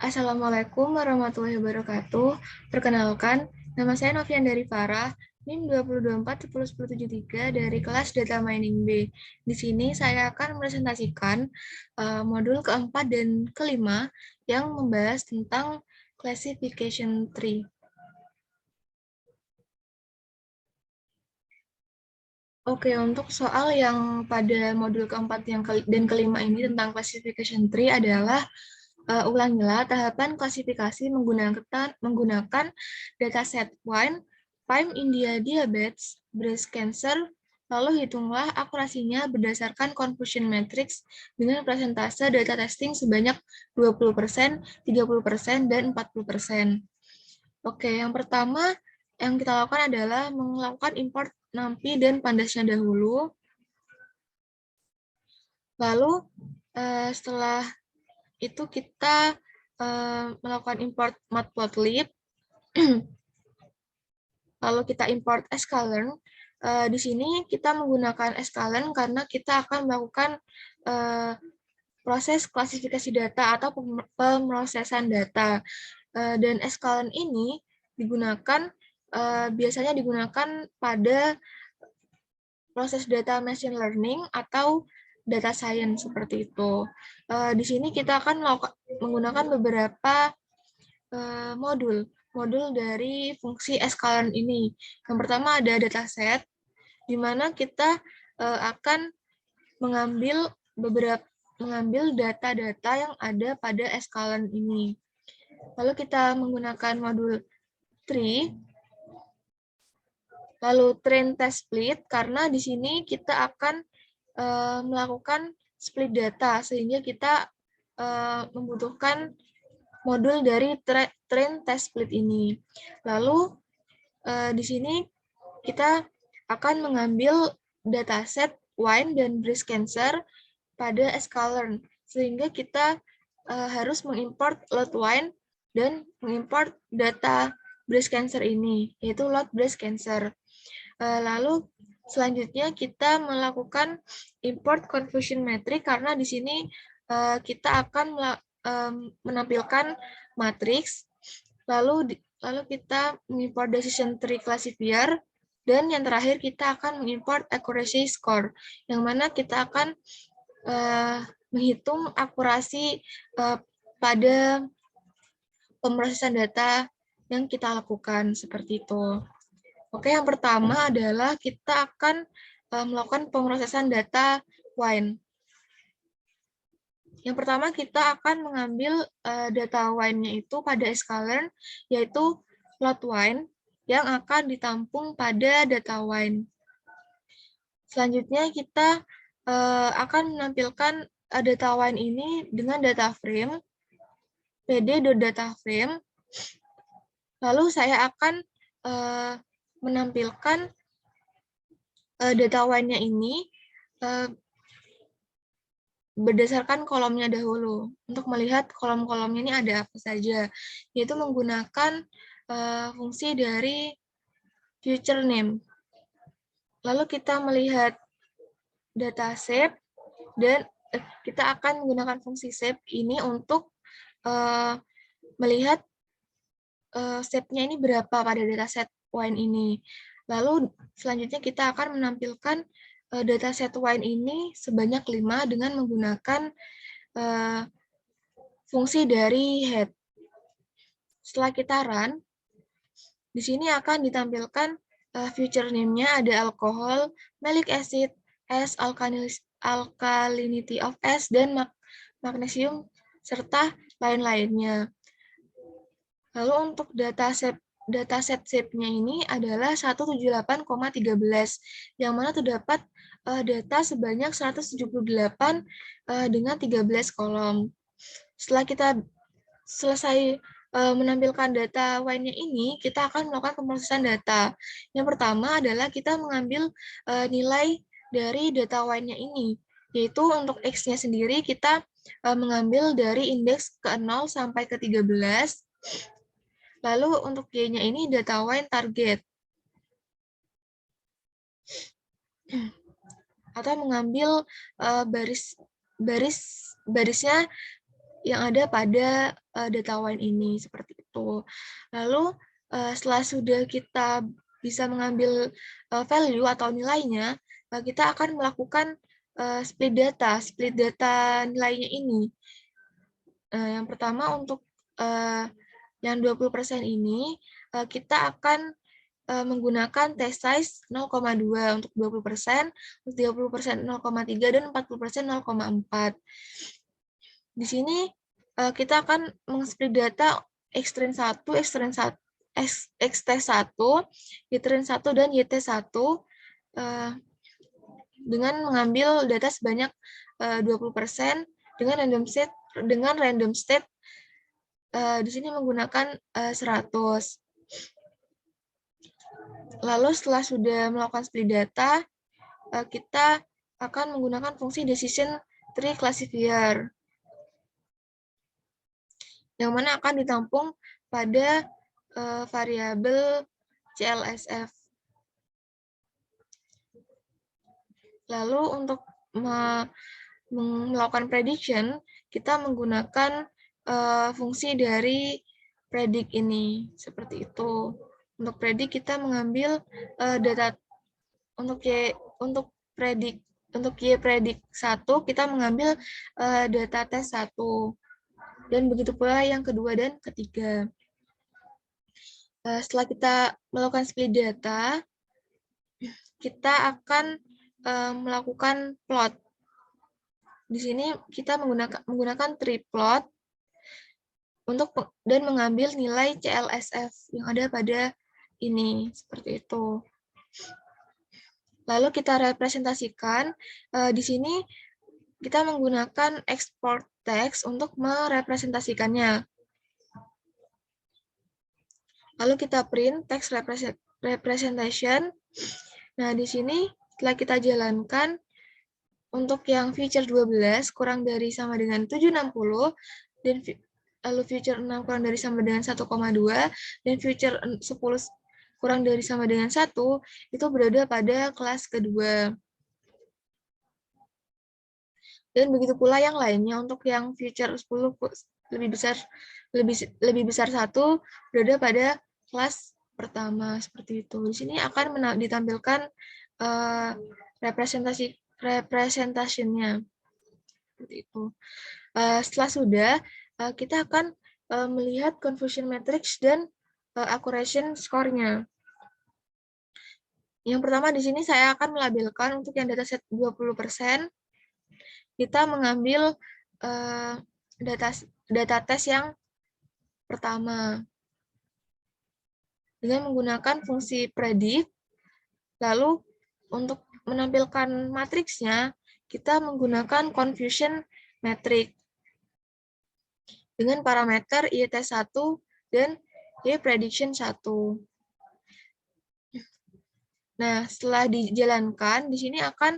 Assalamualaikum warahmatullahi wabarakatuh. Perkenalkan, nama saya Novian dari Farah, NIM 2024-10173 dari kelas Data Mining B. Di sini saya akan presentasikan modul keempat dan kelima yang membahas tentang classification tree. Oke, untuk soal yang pada modul keempat dan kelima ini tentang classification tree adalah ulangilah tahapan klasifikasi menggunakan dataset wine, Prime India Diabetes, Breast Cancer, lalu hitunglah akurasinya berdasarkan confusion matrix dengan persentase data testing sebanyak 20%, 30%, dan 40%. Oke, yang pertama yang kita lakukan adalah melakukan import NumPy dan Pandasnya dahulu. Lalu setelah itu kita melakukan import matplotlib, lalu kita import sklearn. Di sini kita menggunakan sklearn karena kita akan melakukan proses klasifikasi data atau pemrosesan data. Dan sklearn ini biasanya digunakan pada proses data machine learning atau data science seperti itu. Di sini kita akan menggunakan beberapa modul dari fungsi sklearn ini. Yang pertama ada dataset, di mana kita akan mengambil data-data yang ada pada sklearn ini. Lalu kita menggunakan modul tree, lalu train test split, karena di sini kita akan melakukan split data, sehingga kita membutuhkan modul dari train test split ini. Lalu di sini kita akan mengambil dataset wine dan breast cancer pada sklearn, sehingga kita harus mengimport load wine dan mengimport data breast cancer ini, yaitu load breast cancer. Lalu selanjutnya kita melakukan import confusion matrix, karena di sini kita akan menampilkan matriks, lalu kita mengimport decision tree classifier, dan yang terakhir kita akan mengimport accuracy score, yang mana kita akan menghitung akurasi pada pemrosesan data yang kita lakukan seperti itu. Oke, yang pertama adalah kita akan melakukan pemrosesan data wine. Yang pertama kita akan mengambil data wine-nya itu pada sklearn, yaitu load wine yang akan ditampung pada data wine. Selanjutnya kita akan menampilkan data wine ini dengan data frame, pd.dataframe. Lalu saya akan menampilkan data wine-nya ini berdasarkan kolomnya dahulu, untuk melihat kolom-kolomnya ini ada apa saja, yaitu menggunakan fungsi dari future name. Lalu kita melihat data shape, dan kita akan menggunakan fungsi shape ini untuk melihat shape-nya ini berapa pada dataset wine ini. Lalu selanjutnya kita akan menampilkan dataset wine ini sebanyak 5 dengan menggunakan fungsi dari head. Setelah kita run, di sini akan ditampilkan future name-nya ada alcohol, malic acid, S, alkalinity of S, dan magnesium, serta lain-lainnya. Lalu untuk dataset shape-nya ini adalah 178,13, yang mana terdapat data sebanyak 178 dengan 13 kolom. Setelah kita selesai menampilkan data wine-nya ini, kita akan melakukan pemrosesan data. Yang pertama adalah kita mengambil nilai dari data wine-nya ini, yaitu untuk X-nya sendiri kita mengambil dari indeks ke-0 sampai ke-13, lalu untuk Y-nya ini data wine target, atau mengambil barisnya yang ada pada data wine ini, seperti itu. Lalu setelah sudah kita bisa mengambil value atau nilainya, kita akan melakukan split data nilainya ini. Yang pertama untuk yang 20% ini, kita akan menggunakan test size 0,2 untuk 20%, untuk 30% 0,3, dan 40% 0,4. Di sini kita akan meng-split data X-train 1, X-test 1, Y-train 1, dan YT1 dengan mengambil data sebanyak 20% dengan random state di sini menggunakan 100. Lalu setelah sudah melakukan split data, kita akan menggunakan fungsi decision tree classifier yang mana akan ditampung pada variabel CLSF. Lalu untuk melakukan prediction, kita menggunakan fungsi dari predict ini, seperti itu. Untuk predict kita mengambil data untuk Y predict 1 kita mengambil data tes 1. Dan begitu pula yang kedua dan ketiga. Setelah kita melakukan split data, kita akan melakukan plot. Di sini kita menggunakan tree plot dan mengambil nilai CLSF yang ada pada ini, seperti itu. Lalu kita representasikan, di sini kita menggunakan export text untuk merepresentasikannya. Lalu kita print text representation. Nah, di sini setelah kita jalankan, untuk yang feature 12 kurang dari sama dengan 760, dan lalu feature 6 kurang dari sama dengan 1,2, dan feature 10 kurang dari sama dengan 1, itu berada pada kelas kedua. Dan begitu pula yang lainnya, untuk yang feature 10 lebih besar 1, berada pada kelas pertama, seperti itu. Di sini akan ditampilkan representasinya, seperti itu. Setelah sudah, kita akan melihat confusion matrix dan accuracy score-nya. Yang pertama di sini saya akan melabelkan untuk yang dataset 20%, kita mengambil data tes yang pertama dengan menggunakan fungsi predict. Lalu untuk menampilkan matriksnya, kita menggunakan confusion matrix dengan parameter YT1 dan Y prediction 1. Nah, setelah dijalankan, di sini akan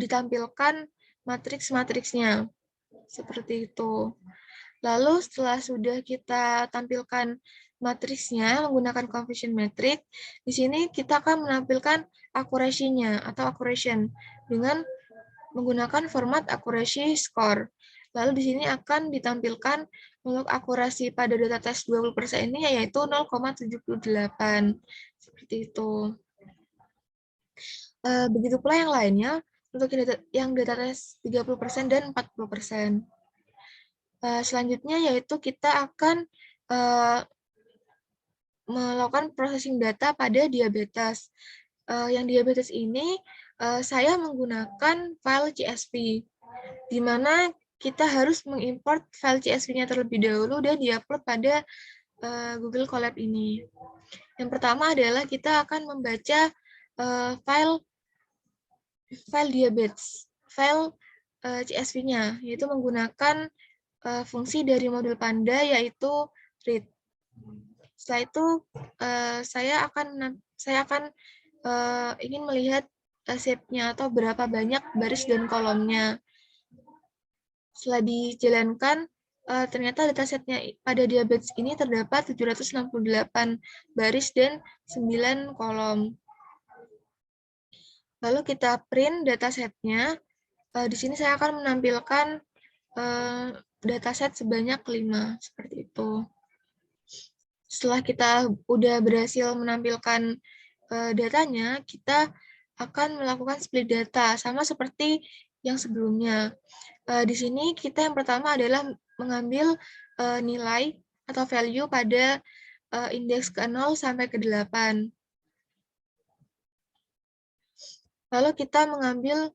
ditampilkan matriks-matriksnya, seperti itu. Lalu setelah sudah kita tampilkan matriksnya menggunakan confusion matrix, di sini kita akan menampilkan accuracy-nya atau accuracy dengan menggunakan format accuracy score. Lalu di sini akan ditampilkan untuk akurasi pada data tes 20% ini yaitu 0,78. Seperti itu. Begitu pula yang lainnya untuk yang data tes 30% dan 40%. Selanjutnya yaitu kita akan melakukan processing data pada diabetes. Yang diabetes ini saya menggunakan file CSV, di mana kita harus mengimport file CSV-nya terlebih dahulu dan diupload pada Google Colab ini. Yang pertama adalah kita akan membaca file diabetes, file CSV-nya, yaitu menggunakan fungsi dari modul Panda yaitu read. Setelah itu saya akan ingin melihat shape-nya atau berapa banyak baris dan kolomnya. Setelah dijalankan, ternyata datasetnya pada diabetes ini terdapat 768 baris dan 9 kolom. Lalu kita print datasetnya. Di sini saya akan menampilkan dataset sebanyak 5, seperti itu. Setelah kita udah berhasil menampilkan datanya, kita akan melakukan split data, sama seperti yang sebelumnya. Di sini kita yang pertama adalah mengambil nilai atau value pada indeks ke 0 sampai ke 8. Lalu kita mengambil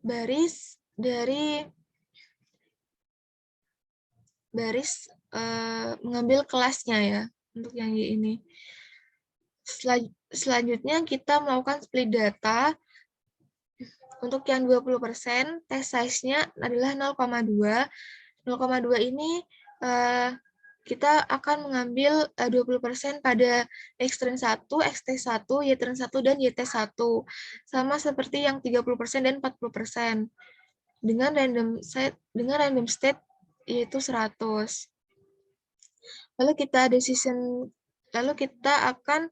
baris mengambil kelasnya ya, untuk yang ini. Selanjutnya kita melakukan split data. Untuk yang 20%, test size-nya adalah 0,2. 0,2 ini kita akan mengambil 20% pada X-trin 1, XT1, Y-trin 1, dan YT1. Sama seperti yang 30% dan 40%. Dengan random state yaitu 100. Lalu kita akan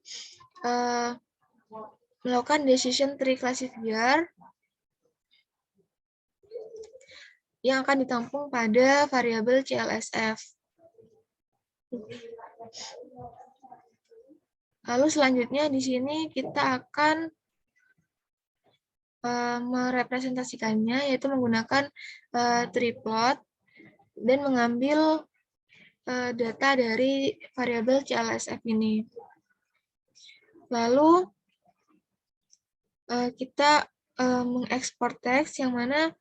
melakukan decision tree classifier yang akan ditampung pada variabel CLSF. Lalu selanjutnya di sini kita akan merepresentasikannya, yaitu menggunakan tree plot dan mengambil data dari variabel CLSF ini. Lalu kita mengekspor teks, yang mana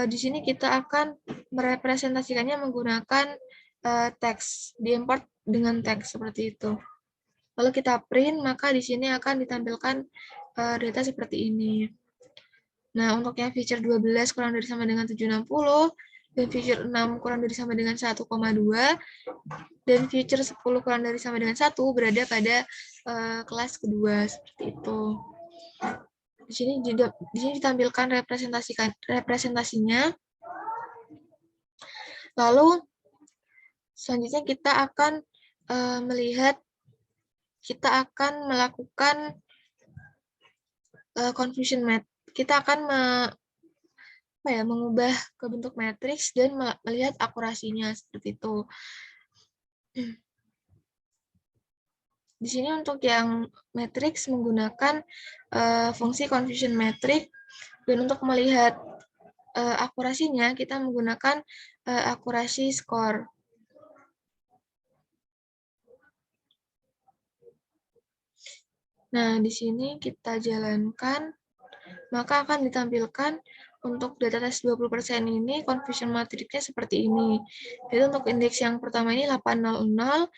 di sini kita akan merepresentasikannya menggunakan teks, diimport dengan teks seperti itu. Lalu kita print, maka di sini akan ditampilkan data seperti ini. Nah, untuk yang feature 12 kurang dari sama dengan 760, dan feature 6 kurang dari sama dengan 1,2, dan feature 10 kurang dari sama dengan 1 berada pada kelas kedua, seperti itu. Di sini ditampilkan representasinya. Lalu selanjutnya kita akan melakukan confusion map. Kita akan mengubah ke bentuk matriks dan melihat akurasinya seperti itu. Di sini untuk yang matriks menggunakan fungsi confusion matrix, dan untuk melihat akurasinya kita menggunakan akurasi score. Nah, di sini kita jalankan, maka akan ditampilkan untuk data tes 20% ini confusion matrixnya seperti ini. Jadi untuk indeks yang pertama ini 800,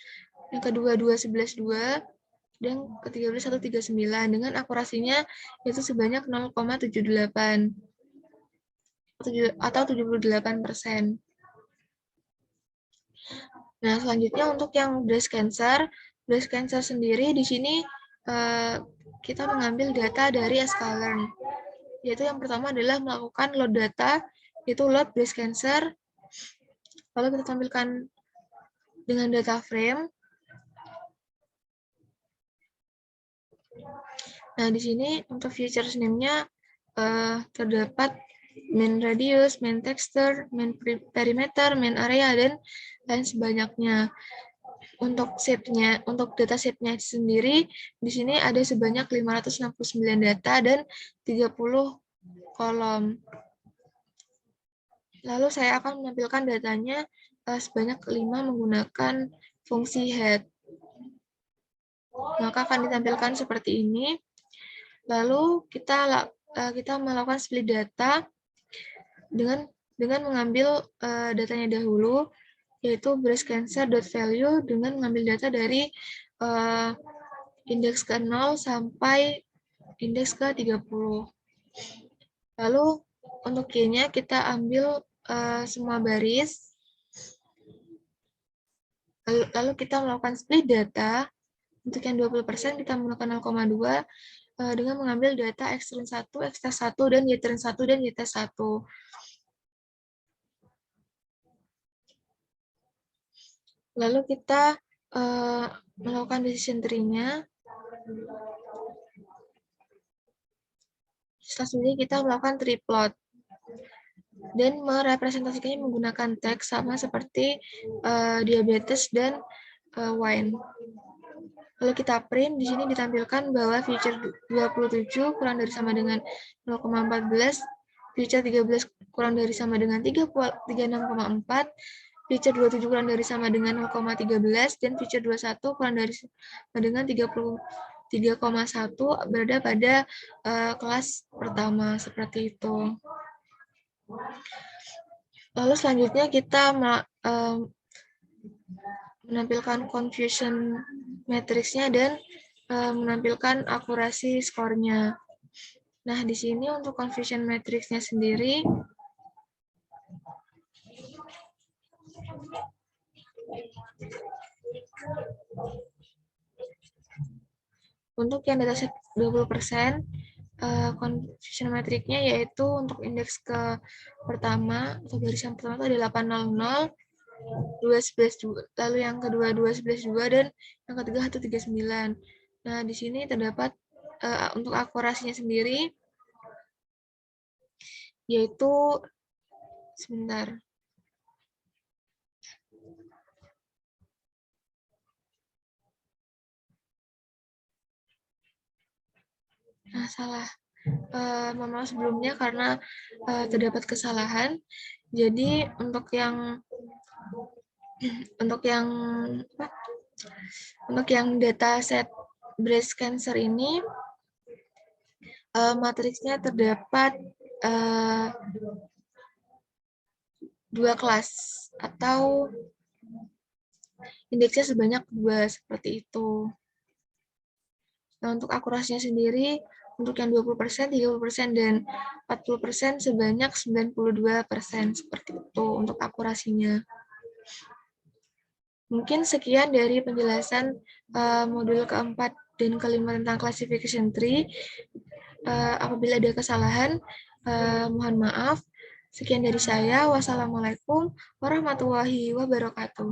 yang kedua 211.2, dan ketiga 139 dengan akurasinya yaitu sebanyak 0,78 atau 78%. Nah, selanjutnya untuk yang breast cancer sendiri di sini kita mengambil data dari sklearn, yaitu yang pertama adalah melakukan load data, yaitu load breast cancer, lalu kita tampilkan dengan data frame. Nah, di sini untuk features name-nya terdapat main radius, main texture, main perimeter, main area, dan lain sebanyaknya. Untuk data set-nya sendiri, di sini ada sebanyak 569 data dan 30 kolom. Lalu saya akan menampilkan datanya sebanyak 5 menggunakan fungsi head. Maka akan ditampilkan seperti ini. Lalu kita melakukan split data dengan mengambil datanya dahulu, yaitu breast cancer.value dengan mengambil data dari indeks ke 0 sampai indeks ke 30. Lalu untuk Y-nya kita ambil semua baris. Lalu kita melakukan split data. Untuk yang 20% kita menggunakan 0,2 dengan mengambil data X-trin 1, XT1, dan Y-trin 1, dan YT1. Lalu kita melakukan decision tree-nya. Selanjutnya kita melakukan tree plot. dan merepresentasikannya menggunakan teks sama seperti diabetes dan wine. Lalu kita print, di sini ditampilkan bahwa feature 27 kurang dari sama dengan 0,14, feature 13 kurang dari sama dengan 36,4, feature 27 kurang dari sama dengan 0,13, dan feature 21 kurang dari sama dengan 33,1 berada pada kelas pertama, seperti itu. Lalu selanjutnya kita menampilkan confusion matriksnya dan menampilkan akurasi skornya. Nah, di sini untuk confusion matriksnya sendiri, untuk yang dataset 20%, confusion matriknya yaitu untuk indeks ke pertama atau garis yang pertama itu ada 800, 211, lalu yang kedua 211 dan yang ketiga 139. Nah, di sini terdapat untuk akurasinya sendiri yaitu sebentar. Nah, salah. Mohon maaf sebelumnya karena terdapat kesalahan. Jadi untuk yang data set breast cancer ini matriksnya terdapat 2 kelas atau indeksnya sebanyak 2 seperti itu. Nah, untuk akurasinya sendiri untuk yang 20%, 30% dan 40% sebanyak 92% seperti itu untuk akurasinya. Mungkin sekian dari penjelasan modul keempat dan kelima tentang classification tree. Apabila ada kesalahan, mohon maaf. Sekian dari saya. Wassalamualaikum warahmatullahi wabarakatuh.